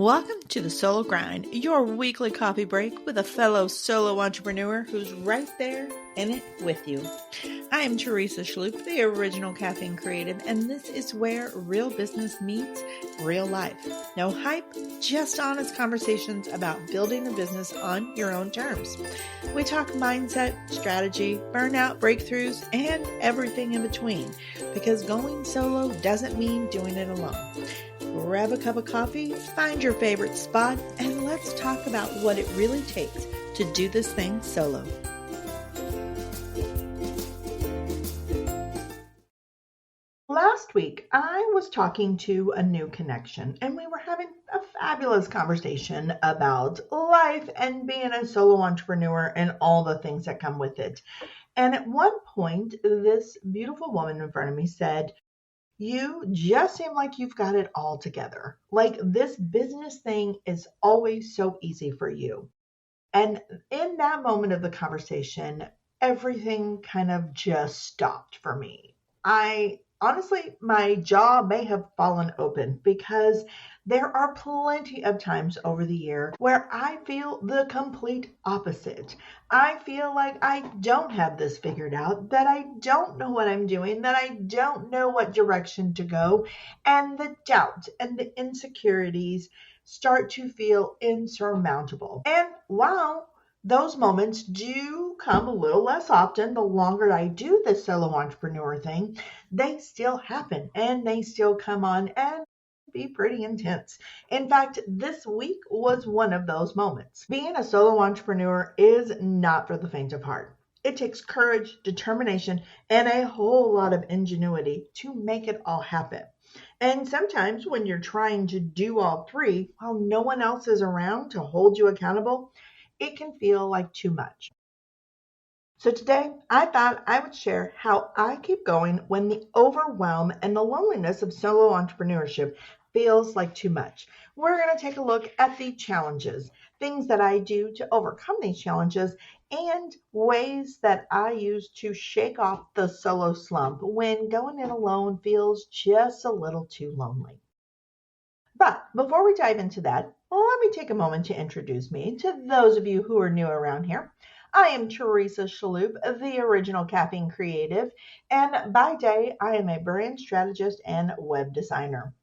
Welcome to the Solo Grind, your weekly coffee break with a fellow solo entrepreneur who's right there in it with you. I am Teresa Schloop, the original caffeine creative, and this is where real business meets real life. No hype, just honest conversations about building a business on your own terms. We talk mindset, strategy, burnout, breakthroughs, and everything in between, because going solo doesn't mean doing it alone. Grab a cup of coffee, find your favorite spot, and let's talk about what it really takes to do this thing solo. Last week, I was talking to a new connection, and we were having a fabulous conversation about life and being a solo entrepreneur and all the things that come with it. And at one point, this beautiful woman in front of me said, "You just seem like you've got it all together. Like this business thing is always so easy for you." And in that moment of the conversation, everything kind of just stopped for me. Honestly, my jaw may have fallen open because there are plenty of times over the year where I feel the complete opposite. I feel like I don't have this figured out, that I don't know what I'm doing, that I don't know what direction to go, and the doubt and the insecurities start to feel insurmountable. And while those moments do come a little less often the longer I do this solo entrepreneur thing, they still happen and they still come on and be pretty intense. In fact, this week was one of those moments. Being a solo entrepreneur is not for the faint of heart. It takes courage, determination, and a whole lot of ingenuity to make it all happen. And sometimes when you're trying to do all three while no one else is around to hold you accountable, it can feel like too much. So today, I thought I would share how I keep going when the overwhelm and the loneliness of solo entrepreneurship feels like too much. We're going to take a look at the challenges, things that I do to overcome these challenges, and ways that I use to shake off the solo slump when going it alone feels just a little too lonely. But before we dive into that, let me take a moment to introduce me to those of you who are new around here. I am Teresa Schloop, the original caffeine creative, and by day, I am a brand strategist and web designer.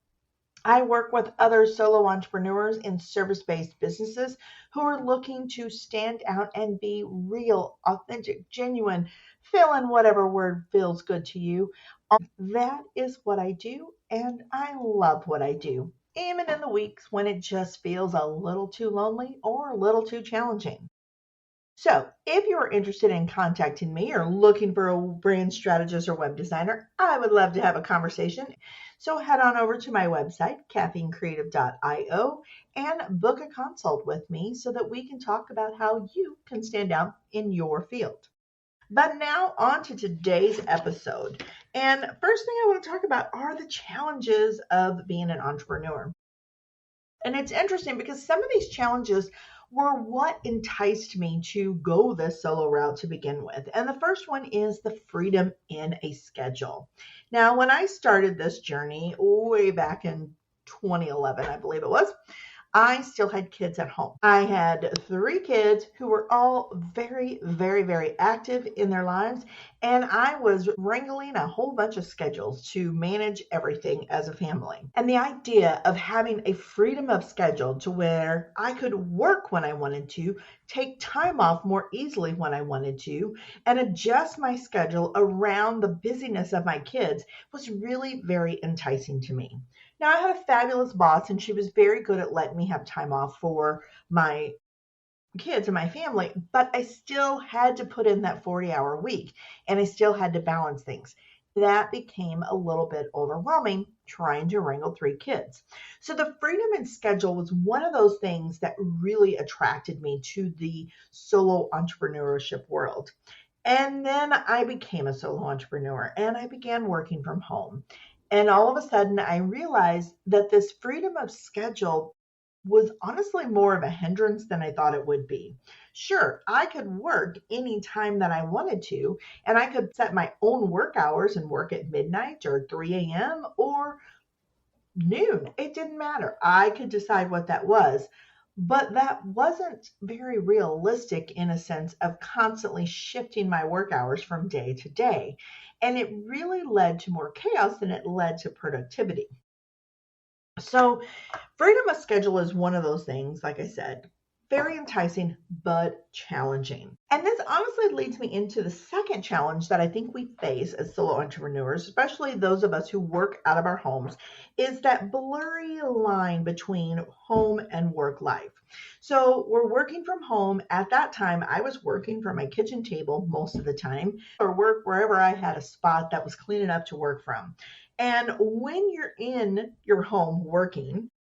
I work with other solo entrepreneurs in service-based businesses who are looking to stand out and be real, authentic, genuine, fill in whatever word feels good to you. That is what I do, and I love what I do, even in the weeks when it just feels a little too lonely or a little too challenging. So, if you are interested in contacting me or looking for a brand strategist or web designer, I would love to have a conversation. So, head on over to my website, caffeinecreative.io, and book a consult with me so that we can talk about how you can stand out in your field. But now on to today's episode. And first thing I want to talk about are the challenges of being an entrepreneur. And it's interesting because some of these challenges were what enticed me to go this solo route to begin with. And the first one is the freedom in a schedule. Now, when I started this journey way back in 2011, I believe it was, I still had kids at home. I had 3 kids who were all very, very, very active in their lives, and I was wrangling a whole bunch of schedules to manage everything as a family. And the idea of having a freedom of schedule to where I could work when I wanted to, take time off more easily when I wanted to, and adjust my schedule around the busyness of my kids was really very enticing to me. Now, I had a fabulous boss, and she was very good at letting me have time off for my kids and my family, but I still had to put in that 40-hour week, and I still had to balance things. That became a little bit overwhelming trying to wrangle 3 kids. So the freedom in schedule was one of those things that really attracted me to the solo entrepreneurship world. And then I became a solo entrepreneur, and I began working from home. And all of a sudden, I realized that this freedom of schedule was honestly more of a hindrance than I thought it would be. Sure, I could work any time that I wanted to, and I could set my own work hours and work at midnight or 3 a.m. or noon. It didn't matter. I could decide what that was. But that wasn't very realistic in a sense of constantly shifting my work hours from day to day. And it really led to more chaos than it led to productivity. So, freedom of schedule is one of those things, like I said, very enticing, but challenging. And this honestly leads me into the second challenge that I think we face as solo entrepreneurs, especially those of us who work out of our homes, is that blurry line between home and work life. So we're working from home. At that time, I was working from my kitchen table most of the time, or work wherever I had a spot that was clean enough to work from. And when you're in your home working,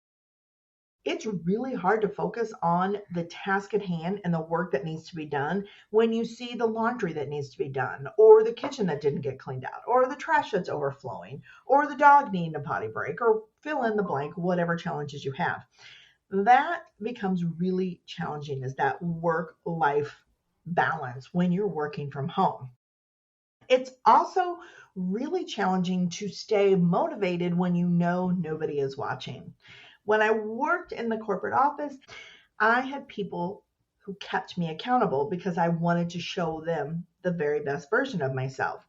it's really hard to focus on the task at hand and the work that needs to be done when you see the laundry that needs to be done, or the kitchen that didn't get cleaned out, or the trash that's overflowing, or the dog needing a potty break, or fill in the blank, whatever challenges you have. That becomes really challenging, is that work life balance when you're working from home. It's also really challenging to stay motivated when you know nobody is watching. When I worked in the corporate office, I had people who kept me accountable because I wanted to show them the very best version of myself.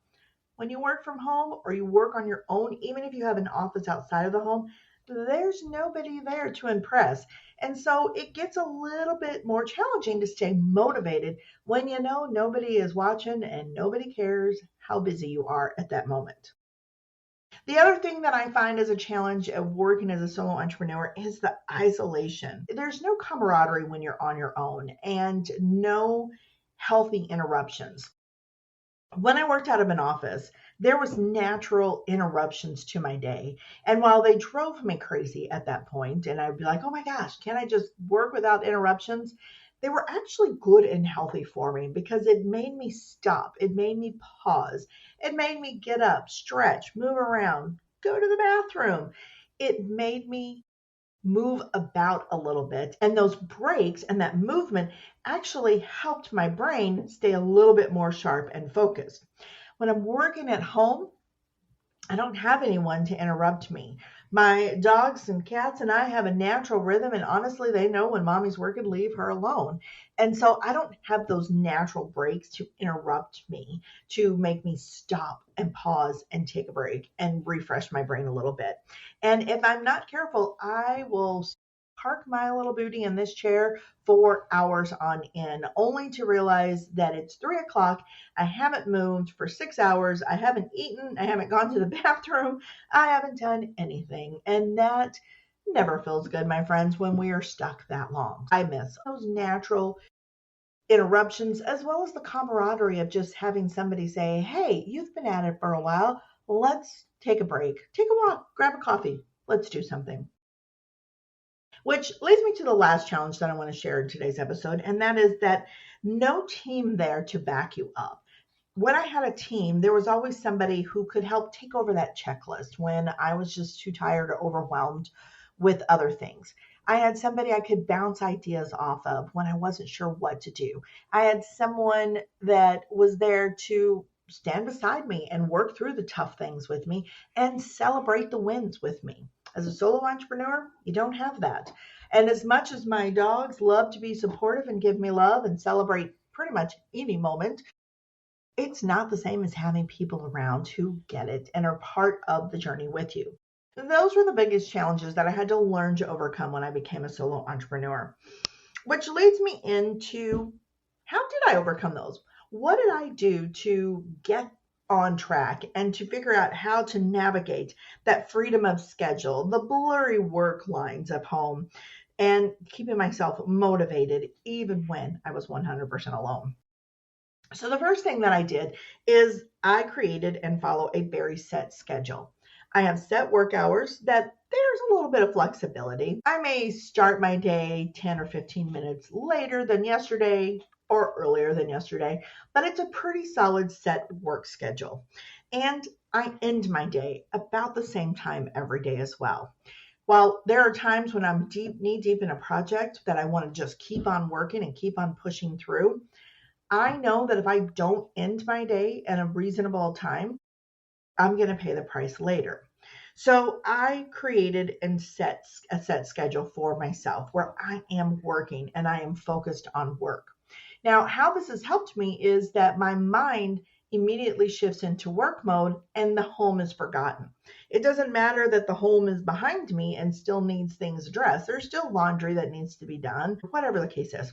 When you work from home or you work on your own, even if you have an office outside of the home, there's nobody there to impress. And so it gets a little bit more challenging to stay motivated when you know nobody is watching and nobody cares how busy you are at that moment. The other thing that I find as a challenge of working as a solo entrepreneur is the isolation. There's no camaraderie when you're on your own and no healthy interruptions. When I worked out of an office, there was natural interruptions to my day. And while they drove me crazy at that point, and I'd be like, oh my gosh, can I just work without interruptions? They were actually good and healthy for me because it made me stop. It made me pause. It made me get up, stretch, move around, go to the bathroom. It made me move about a little bit. And those breaks and that movement actually helped my brain stay a little bit more sharp and focused. When I'm working at home, I don't have anyone to interrupt me. My dogs and cats and I have a natural rhythm, and honestly, they know when mommy's working, leave her alone. And so I don't have those natural breaks to interrupt me, to make me stop and pause and take a break and refresh my brain a little bit. And if I'm not careful, I will park my little booty in this chair for hours on end, only to realize that it's 3 o'clock. I haven't moved for 6 hours. I haven't eaten. I haven't gone to the bathroom. I haven't done anything. And that never feels good, my friends, when we are stuck that long. I miss those natural interruptions as well as the camaraderie of just having somebody say, hey, you've been at it for a while. Let's take a break, take a walk, grab a coffee. Let's do something. Which leads me to the last challenge that I want to share in today's episode, and that is that no team there to back you up. When I had a team, there was always somebody who could help take over that checklist when I was just too tired or overwhelmed with other things. I had somebody I could bounce ideas off of when I wasn't sure what to do. I had someone that was there to stand beside me and work through the tough things with me and celebrate the wins with me. As a solo entrepreneur, you don't have that. And as much as my dogs love to be supportive and give me love and celebrate pretty much any moment, it's not the same as having people around who get it and are part of the journey with you. Those were the biggest challenges that I had to learn to overcome when I became a solo entrepreneur, which leads me into how did I overcome those? What did I do to get on track and to figure out how to navigate that freedom of schedule, the blurry work lines of home, and keeping myself motivated even when I was 100% alone? So the first thing that I did is I created and follow a very set schedule. I have set work hours that there's a little bit of flexibility. I may start my day 10 or 15 minutes later than yesterday or earlier than yesterday, but it's a pretty solid set work schedule. And I end my day about the same time every day as well. While there are times when I'm knee deep in a project that I want to just keep on working and keep on pushing through, I know that if I don't end my day at a reasonable time, I'm going to pay the price later. So I created and set a set schedule for myself where I am working and I am focused on work. Now, how this has helped me is that my mind immediately shifts into work mode and the home is forgotten. It doesn't matter that the home is behind me and still needs things addressed. There's still laundry that needs to be done, whatever the case is.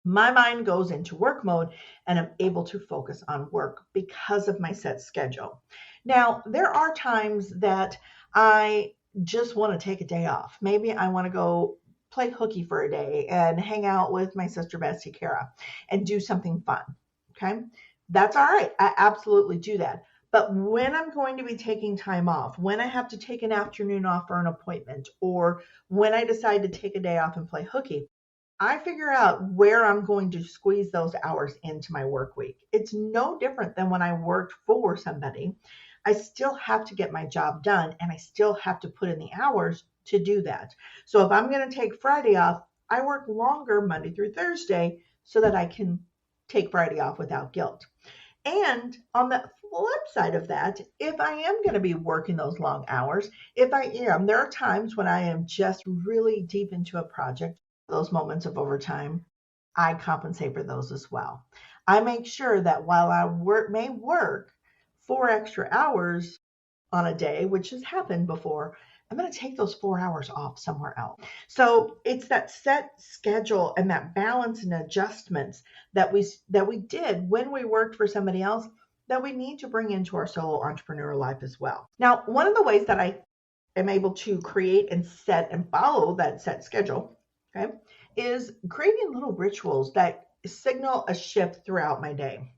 My mind goes into work mode and I'm able to focus on work because of my set schedule. Now, there are times that I just want to take a day off. Maybe I want to go play hooky for a day and hang out with my sister Bessie Kara and do something fun. Okay. That's all right. I absolutely do that. But when I'm going to be taking time off, when I have to take an afternoon off for an appointment, or when I decide to take a day off and play hooky, I figure out where I'm going to squeeze those hours into my work week. It's no different than when I worked for somebody. I still have to get my job done and I still have to put in the hours to do that. So if I'm going to take Friday off, I work longer Monday through Thursday so that I can take Friday off without guilt. And on the flip side of that, if I am going to be working those long hours, if I am, there are times when I am just really deep into a project, those moments of overtime, I compensate for those as well. I make sure that while I may work 4 extra hours on a day, which has happened before, I'm going to take those 4 hours off somewhere else. So it's that set schedule and that balance and adjustments that we did when we worked for somebody else that we need to bring into our solo entrepreneur life as well. Now, one of the ways that I am able to create and set and follow that set schedule, okay, is creating little rituals that signal a shift throughout my day.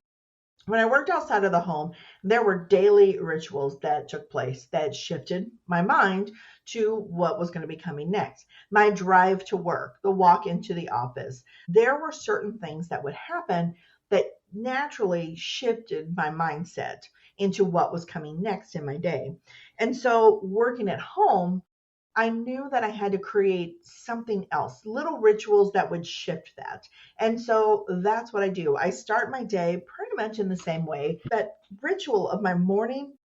When I worked outside of the home, there were daily rituals that took place that shifted my mind to what was going to be coming next. My drive to work, the walk into the office. There were certain things that would happen that naturally shifted my mindset into what was coming next in my day. And so working at home, I knew that I had to create something else, little rituals that would shift that. And so that's what I do. I start my day pretty much in the same way. That ritual of my morning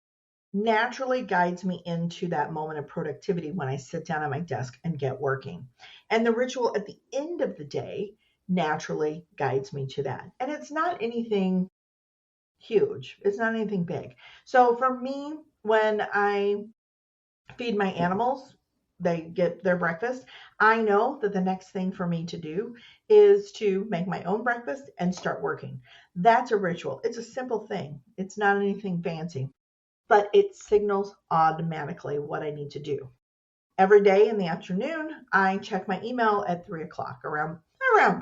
naturally guides me into that moment of productivity when I sit down at my desk and get working. And the ritual at the end of the day naturally guides me to that. And it's not anything huge, it's not anything big. So for me, when I feed my animals, they get their breakfast, I know that the next thing for me to do is to make my own breakfast and start working. That's a ritual. It's a simple thing. It's not anything fancy, but it signals automatically what I need to do. Every day in the afternoon, I check my email at 3 o'clock, around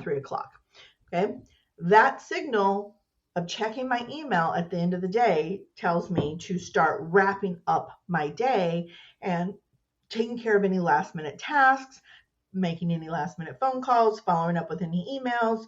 3 o'clock. Okay. That signal of checking my email at the end of the day tells me to start wrapping up my day and taking care of any last minute tasks, making any last minute phone calls, following up with any emails,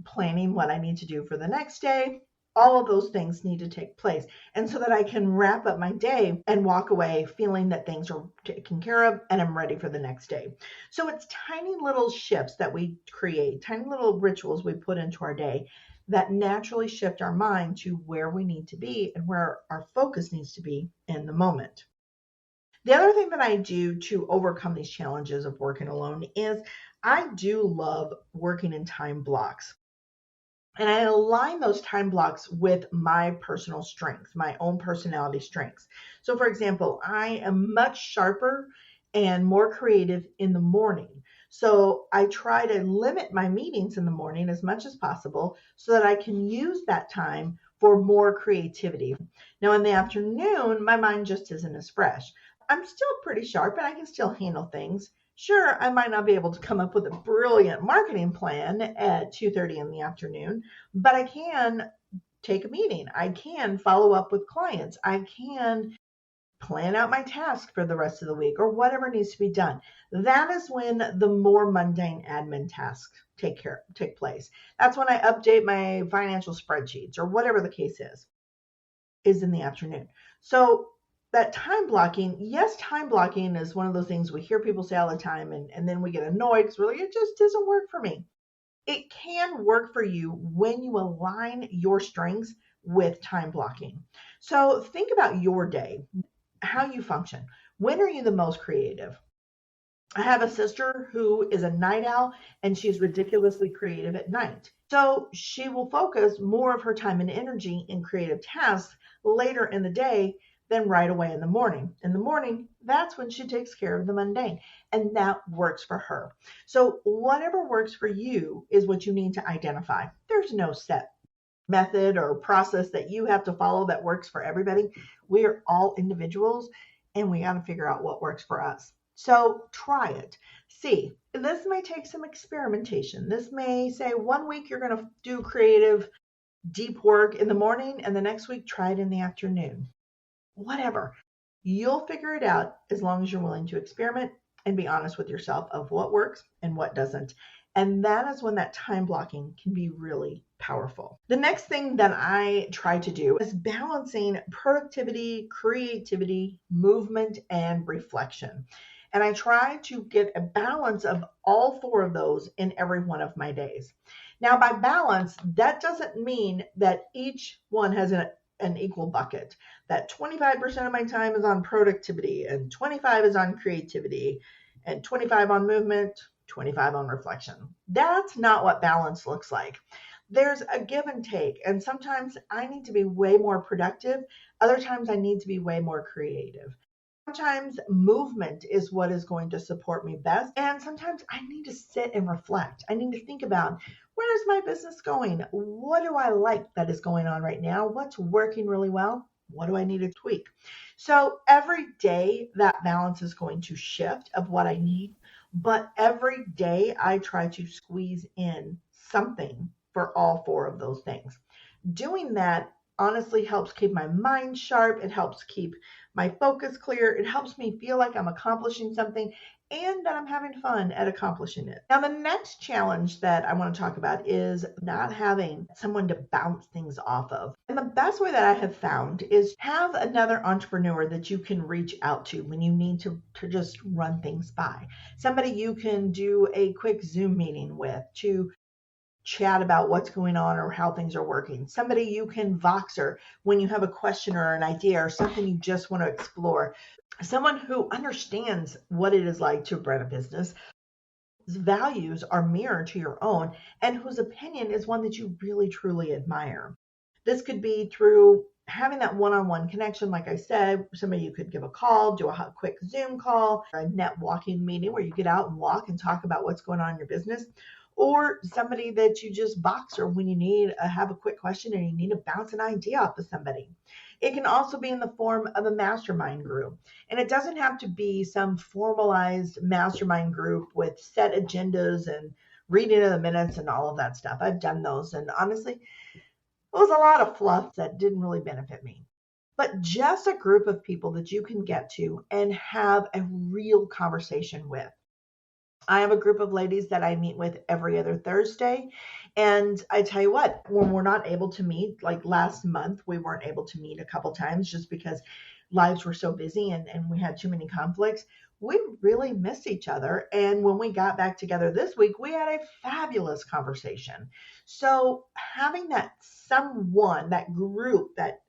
planning what I need to do for the next day. All of those things need to take place. And so that I can wrap up my day and walk away feeling that things are taken care of and I'm ready for the next day. So it's tiny little shifts that we create, tiny little rituals we put into our day that naturally shift our mind to where we need to be and where our focus needs to be in the moment. The other thing that I do to overcome these challenges of working alone is I do love working in time blocks. And I align those time blocks with my personal strengths, my own personality strengths. So, for example, I am much sharper and more creative in the morning. So, I try to limit my meetings in the morning as much as possible so that I can use that time for more creativity. Now, in the afternoon, my mind just isn't as fresh. I'm still pretty sharp and I can still handle things. Sure, I might not be able to come up with a brilliant marketing plan at 2:30 in the afternoon, but I can take a meeting. I can follow up with clients. I can plan out my task for the rest of the week or whatever needs to be done. That is when the more mundane admin tasks take place. That's when I update my financial spreadsheets or whatever the case is in the afternoon. So that time blocking, yes, time blocking is one of those things we hear people say all the time, and then we get annoyed because we're like, it just doesn't work for me. It can work for you when you align your strengths with time blocking. So think about your day. how you function. When are you the most creative? I have a sister who is a night owl and she's ridiculously creative at night. So she will focus more of her time and energy in creative tasks later in the day than right away in the morning. In the morning, that's when she takes care of the mundane, and that works for her. So, whatever works for you is what you need to identify. There's no set method or process that you have to follow that works for everybody. We are all individuals and we got to figure out what works for us. So try it. See, this may take some experimentation. This may say one week you're going to do creative, deep work in the morning, and the next week try it in the afternoon. Whatever. You'll figure it out as long as you're willing to experiment and be honest with yourself of what works and what doesn't. And that is when that time blocking can be really powerful. The next thing that I try to do is balancing productivity, creativity, movement, and reflection. And I try to get a balance of all four of those in every one of my days. Now, by balance, that doesn't mean that each one has an equal bucket, that 25% of my time is on productivity and 25 is on creativity and 25 on movement, 25 on reflection. That's not what balance looks like. There's a give and take, and sometimes I need to be way more productive, other times I need to be way more creative. Sometimes movement is what is going to support me best. And sometimes I need to sit and reflect. I need to think about, where is my business going? What do I like that is going on right now? What's working really well? What do I need to tweak? So every day that balance is going to shift of what I need. But every day I try to squeeze in something for all four of those things. Doing that honestly helps keep my mind sharp. It helps keep my focus clear. It helps me feel like I'm accomplishing something and that I'm having fun at accomplishing it. Now, the next challenge that I want to talk about is not having someone to bounce things off of. And the best way that I have found is have another entrepreneur that you can reach out to when you need to just run things by. Somebody you can do a quick Zoom meeting with to chat about what's going on or how things are working. Somebody you can Voxer when you have a question or an idea or something you just want to explore. Someone who understands what it is like to run a business, whose values are mirrored to your own, and whose opinion is one that you really truly admire. This could be through having that one-on-one connection. Like I said, somebody you could give a call, do a quick Zoom call, a net walking meeting where you get out and walk and talk about what's going on in your business, or somebody that you just box or when you need have a quick question and you need to bounce an idea off of somebody. It can also be in the form of a mastermind group. And it doesn't have to be some formalized mastermind group with set agendas and reading of the minutes and all of that stuff. I've done those. And honestly, it was a lot of fluff that didn't really benefit me. But just a group of people that you can get to and have a real conversation with. I have a group of ladies that I meet with every other Thursday. And I tell you what, when we're not able to meet, like last month, we weren't able to meet a couple times just because lives were so busy and we had too many conflicts. We really missed each other. And when we got back together this week, we had a fabulous conversation. So having that someone, that group that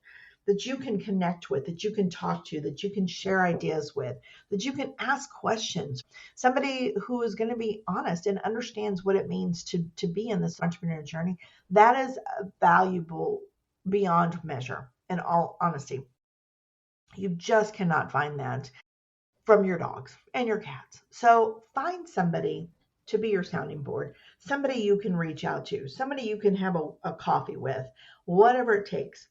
you can connect with, that you can talk to, that you can share ideas with, that you can ask questions. Somebody who is going to be honest and understands what it means to be in this entrepreneurial journey. That is valuable beyond measure, in all honesty. You just cannot find that from your dogs and your cats. So find somebody to be your sounding board, somebody you can reach out to, somebody you can have a coffee with, whatever it takes.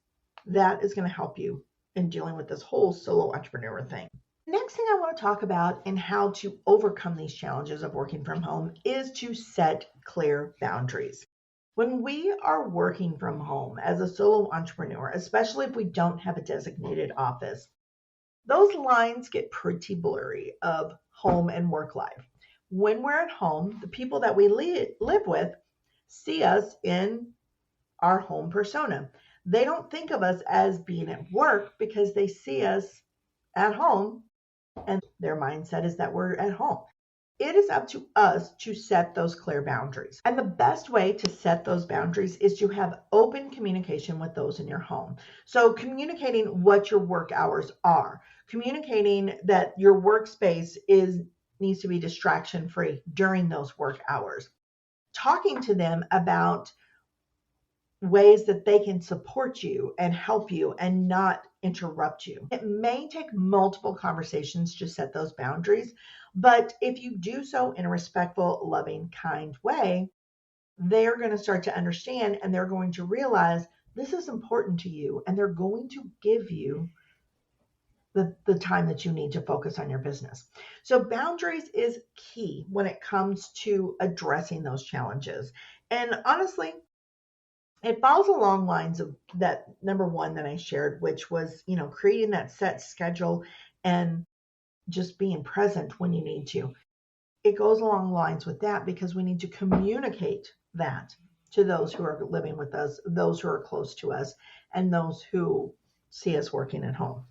That is going to help you in dealing with this whole solo entrepreneur thing. Next thing I want to talk about in how to overcome these challenges of working from home is to set clear boundaries. When we are working from home as a solo entrepreneur, especially if we don't have a designated office, those lines get pretty blurry of home and work life. When we're at home, the people that we live with see us in our home persona. They don't think of us as being at work because they see us at home and their mindset is that we're at home. It is up to us to set those clear boundaries. And the best way to set those boundaries is to have open communication with those in your home. So communicating what your work hours are, Communicating that your workspace needs to be distraction free during those work hours. Talking to them about ways that they can support you and help you and not interrupt you. It may take multiple conversations to set those boundaries, but if you do so in a respectful, loving, kind way, they're going to start to understand and they're going to realize this is important to you and they're going to give you the time that you need to focus on your business. So boundaries is key when it comes to addressing those challenges. And honestly, it falls along lines of that number one that I shared, which was, creating that set schedule and just being present when you need to. It goes along lines with that because we need to communicate that to those who are living with us, those who are close to us, and those who see us working at home.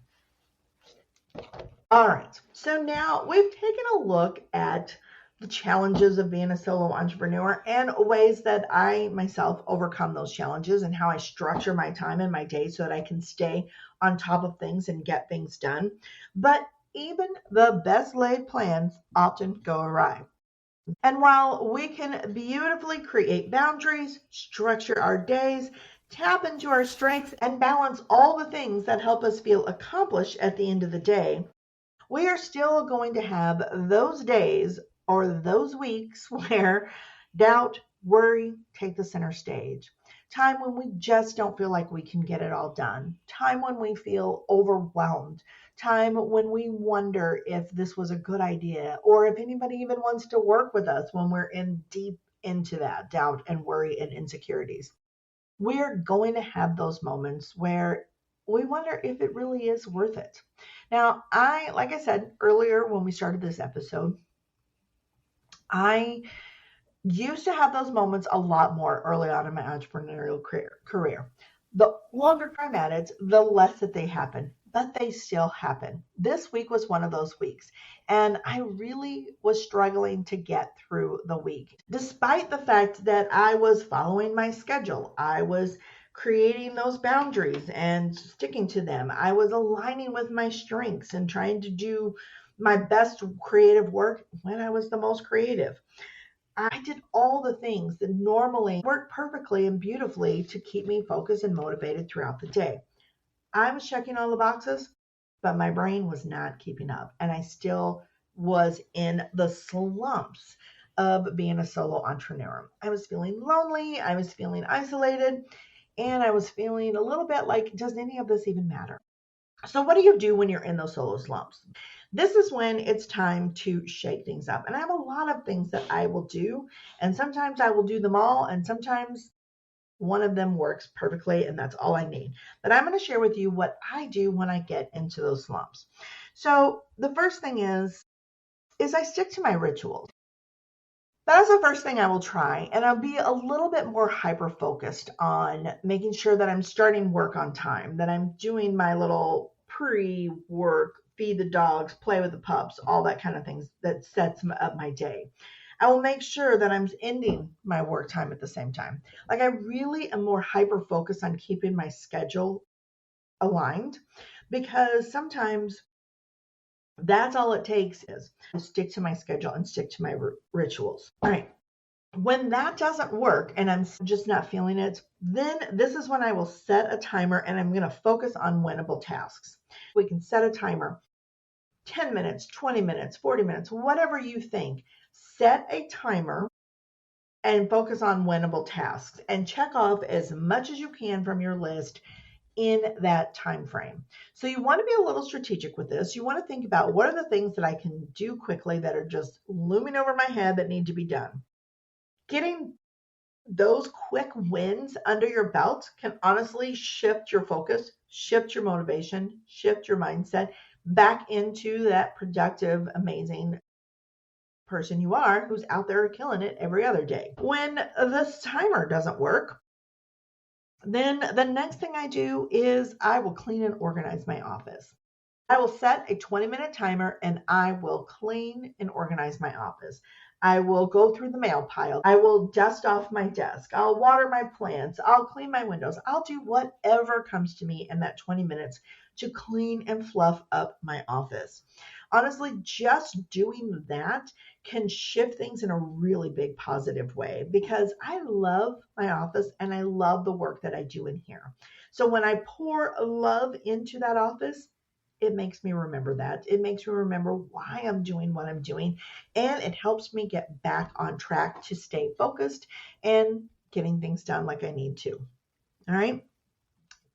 All right, so now we've taken a look at the challenges of being a solo entrepreneur and ways that I myself overcome those challenges and how I structure my time and my day so that I can stay on top of things and get things done. But even the best laid plans often go awry. And while we can beautifully create boundaries, structure our days, tap into our strengths, and balance all the things that help us feel accomplished at the end of the day, we are still going to have those days or those weeks where doubt, worry take the center stage. Time when we just don't feel like we can get it all done. Time when we feel overwhelmed. Time when we wonder if this was a good idea or if anybody even wants to work with us when we're in deep into that doubt and worry and insecurities. We're going to have those moments where we wonder if it really is worth it. Now, like I said earlier when we started this episode, I used to have those moments a lot more early on in my entrepreneurial career. The longer I'm at it, the less that they happen, but they still happen. This week was one of those weeks, and I really was struggling to get through the week. Despite the fact that I was following my schedule, I was creating those boundaries and sticking to them. I was aligning with my strengths and trying to do my best creative work when I was the most creative. I did all the things that normally work perfectly and beautifully to keep me focused and motivated throughout the day. I was checking all the boxes, but my brain was not keeping up. And I still was in the slumps of being a solo entrepreneur. I was feeling lonely. I was feeling isolated. And I was feeling a little bit like, does any of this even matter? So what do you do when you're in those solo slumps? This is when it's time to shake things up. And I have a lot of things that I will do. And sometimes I will do them all. And sometimes one of them works perfectly and that's all I need. But I'm going to share with you what I do when I get into those slumps. So the first thing is I stick to my rituals. That's the first thing I will try. And I'll be a little bit more hyper focused on making sure that I'm starting work on time, that I'm doing my little pre-work, feed the dogs, play with the pups, all that kind of things that sets up my day. I will make sure that I'm ending my work time at the same time. Like I really am more hyper focused on keeping my schedule aligned because sometimes that's all it takes is to stick to my schedule and stick to my rituals. All right. When that doesn't work and I'm just not feeling it, then this is when I will set a timer and I'm going to focus on winnable tasks. We can set a timer, 10 minutes, 20 minutes, 40 minutes, whatever you think. Set a timer and focus on winnable tasks and check off as much as you can from your list in that time frame. So you want to be a little strategic with this. You want to think about what are the things that I can do quickly that are just looming over my head that need to be done. Getting those quick wins under your belt can honestly shift your focus, shift your motivation, shift your mindset back into that productive, amazing person you are who's out there killing it every other day. When this timer doesn't work, then the next thing I do is I will clean and organize my office. I will set a 20-minute timer and I will clean and organize my office. I will go through the mail pile. I will dust off my desk. I'll water my plants. I'll clean my windows. I'll do whatever comes to me in that 20 minutes to clean and fluff up my office. Honestly, just doing that can shift things in a really big positive way because I love my office and I love the work that I do in here. So when I pour love into that office, it makes me remember that. It makes me remember why I'm doing what I'm doing, and it helps me get back on track to stay focused and getting things done like I need to. All right.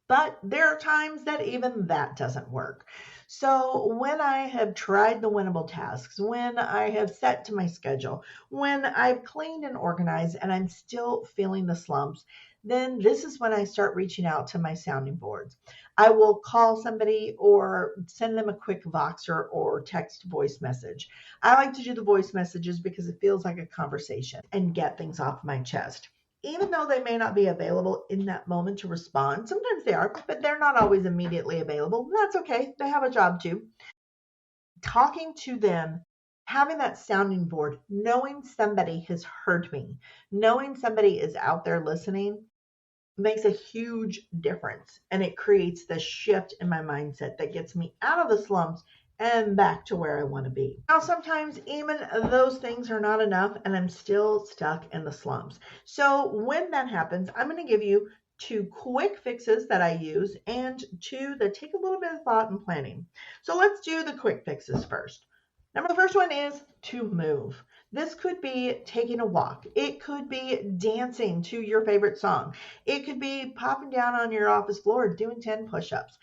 But there are times that even that doesn't work. So when I have tried the winnable tasks, when I have set to my schedule, when I've cleaned and organized and I'm still feeling the slumps, then this is when I start reaching out to my sounding boards. I will call somebody or send them a quick Voxer or text voice message. I like to do the voice messages because it feels like a conversation and get things off my chest. Even though they may not be available in that moment to respond, sometimes they are, but they're not always immediately available. That's okay. They have a job too. Talking to them, having that sounding board, knowing somebody has heard me, knowing somebody is out there listening makes a huge difference. And it creates the shift in my mindset that gets me out of the slumps and back to where I want to be. Now, sometimes even those things are not enough and I'm still stuck in the slumps. So when that happens, I'm going to give you two quick fixes that I use and two that take a little bit of thought and planning. So let's do the quick fixes first. The first one is to move. This could be taking a walk. It could be dancing to your favorite song. It could be popping down on your office floor doing 10 push-ups.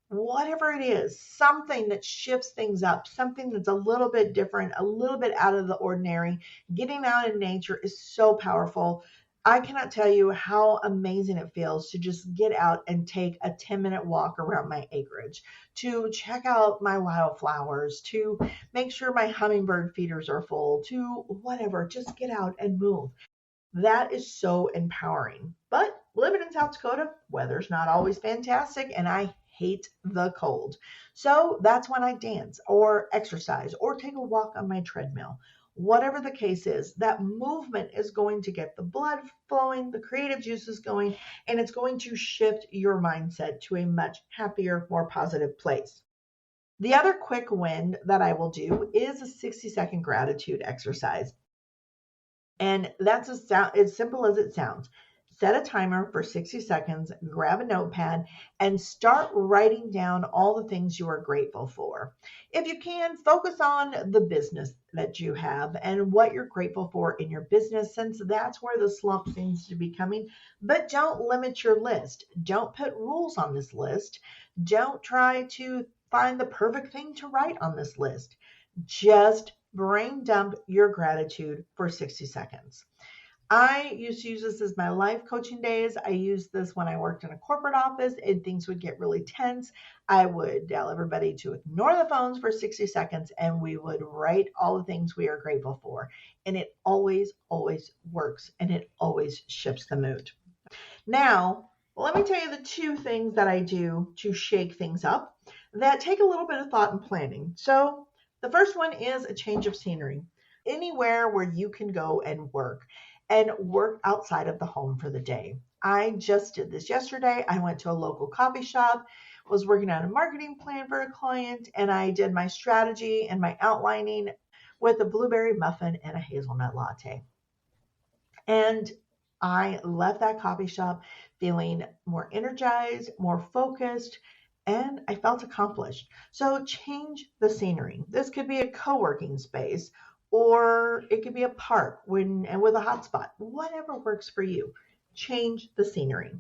Whatever it is, something that shifts things up, something that's a little bit different, a little bit out of the ordinary. Getting out in nature is so powerful. I cannot tell you how amazing it feels to just get out and take a 10-minute walk around my acreage, to check out my wildflowers, to make sure my hummingbird feeders are full, to whatever, just get out and move. That is so empowering. But living in South Dakota, weather's not always fantastic, and I hate the cold. So that's when I dance or exercise or take a walk on my treadmill. Whatever the case is, that movement is going to get the blood flowing, the creative juices going, and it's going to shift your mindset to a much happier, more positive place. The other quick win that I will do is a 60-second gratitude exercise. And that's as simple as it sounds. Set a timer for 60 seconds, grab a notepad, and start writing down all the things you are grateful for. If you can, focus on the business that you have and what you're grateful for in your business, since that's where the slump seems to be coming. But don't limit your list. Don't put rules on this list. Don't try to find the perfect thing to write on this list. Just brain dump your gratitude for 60 seconds. I used to use this as my life coaching days. I used this when I worked in a corporate office and things would get really tense. I would tell everybody to ignore the phones for 60 seconds and we would write all the things we are grateful for. And it always, always works and it always shifts the mood. Now, let me tell you the two things that I do to shake things up that take a little bit of thought and planning. So, the first one is a change of scenery. Anywhere where you can go and work outside of the home for the day. I just did this yesterday. I went to a local coffee shop, was working on a marketing plan for a client, and I did my strategy and my outlining with a blueberry muffin and a hazelnut latte. And I left that coffee shop feeling more energized, more focused, and I felt accomplished. So change the scenery. This could be a co-working space or it could be a park and with a hotspot, whatever works for you. Change the scenery.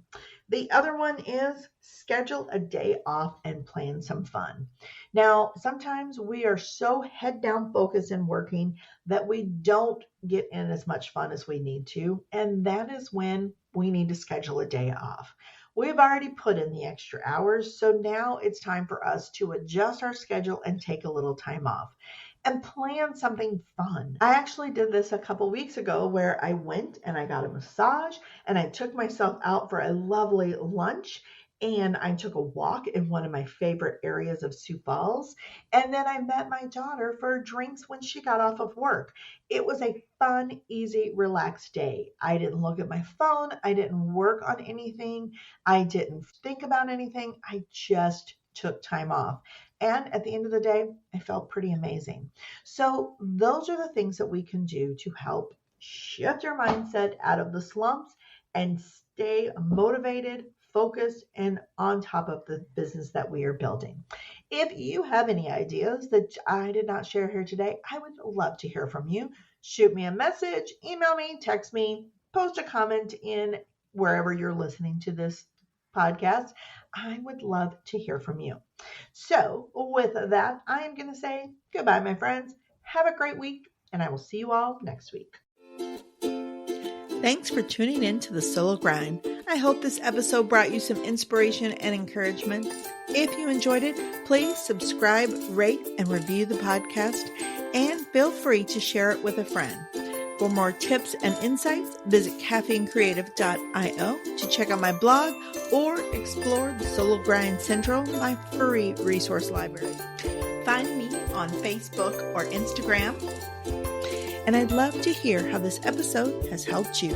The other one is schedule a day off and plan some fun. Now, sometimes we are so head down focused and working that we don't get in as much fun as we need to. And that is when we need to schedule a day off. We've already put in the extra hours, so now it's time for us to adjust our schedule and take a little time off and plan something fun. I actually did this a couple weeks ago where I went and I got a massage and I took myself out for a lovely lunch and I took a walk in one of my favorite areas of Sioux Falls. And then I met my daughter for drinks when she got off of work. It was a fun, easy, relaxed day. I didn't look at my phone. I didn't work on anything. I didn't think about anything. I just took time off. And at the end of the day, I felt pretty amazing. So those are the things that we can do to help shift your mindset out of the slumps and stay motivated, focused, and on top of the business that we are building. If you have any ideas that I did not share here today, I would love to hear from you. Shoot me a message, email me, text me, post a comment in wherever you're listening to this podcast. I would love to hear from you. So with that, I am going to say goodbye, my friends. Have a great week, and I will see you all next week. Thanks for tuning in to the Solo Grind. I hope this episode brought you some inspiration and encouragement. If you enjoyed it, please subscribe, rate, and review the podcast, and feel free to share it with a friend. For more tips and insights, visit caffeinecreative.io to check out my blog or explore the Solo Grind Central, my free resource library. Find me on Facebook or Instagram, and I'd love to hear how this episode has helped you.